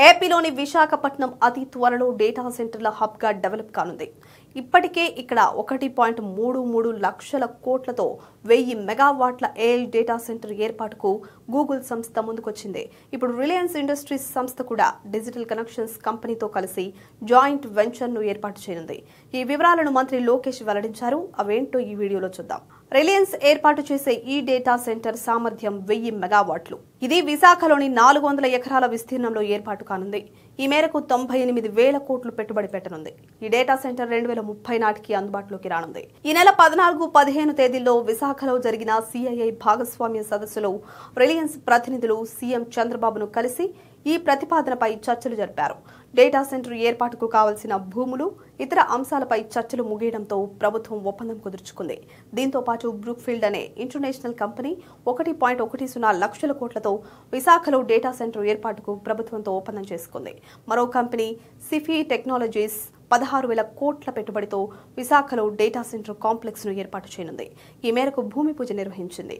ఏపీలోని విశాఖపట్నం అతి త్వరలో డేటా సెంటర్ల హబ్ గా డెవలప్ కానుంది. ఇప్పటికే ఇక్కడ 1.33 లక్షల కోట్లతో 1000 మెగావాట్ల ఏఐ డేటా సెంటర్ ఏర్పాటుకు గూగుల్ సంస్థ ముందుకొచ్చింది. ఇప్పుడు రిలయన్స్ ఇండస్ట్రీస్ సంస్థ కూడా డిజిటల్ కనెక్షన్స్ కంపెనీతో కలిసి జాయింట్ వెంచర్ ను ఏర్పాటు చేయనుంది. ఈ వివరాలను మంత్రి లోకేష్ వెల్లడించారు. అవేంటో ఈ వీడియోలో చూద్దాం. రిలయన్స్ ఏర్పాటు చేసే ఈ డేటా సెంటర్ సామర్థ్యం 1000 మెగావాట్లు. ఇది విశాఖలోని 400 ఎకరాల విస్తీర్ణంలో ఏర్పాటు కానుంది. ఈ మేరకు 98,000 కోట్లు పెట్టుబడి పెట్టనుంది. ఈ డేటా సెంటర్ 2030 నాటికి అందుబాటులోకి రానుంది. ఈ నెల 14, 15 తేదీల్లో విశాఖలో జరిగిన సిఐఐ భాగస్వామ్య సదస్సులో రిలయన్స్ ప్రతినిధులు సీఎం చంద్రబాబును కలిసి ఈ ప్రతిపాదనపై చర్చలు జరిపారు. డేటా సెంటర్ ఏర్పాటుకు కావలసిన భూములు, ఇతర అంశాలపై చర్చలు ముగియడంతో ప్రభుత్వం ఒప్పందం కుదుర్చుకుంది. దీంతో పాటు బ్రూక్ఫీల్డ్ అనే ఇంటర్నేషనల్ కంపెనీ 1.10 లక్షల కోట్లతో విశాఖలో డేటా సెంటర్ ఏర్పాటుకు ప్రభుత్వంతో ఒప్పందం చేసుకుంది. మరో కంపెనీ సిఫీ టెక్నాలజీస్ 16,000 కోట్ల పెట్టుబడితో విశాఖలో డేటా సెంటర్ కాంప్లెక్స్ ను ఏర్పాటు చేయనుంది. ఈ మేరకు భూమి పూజ నిర్వహించింది.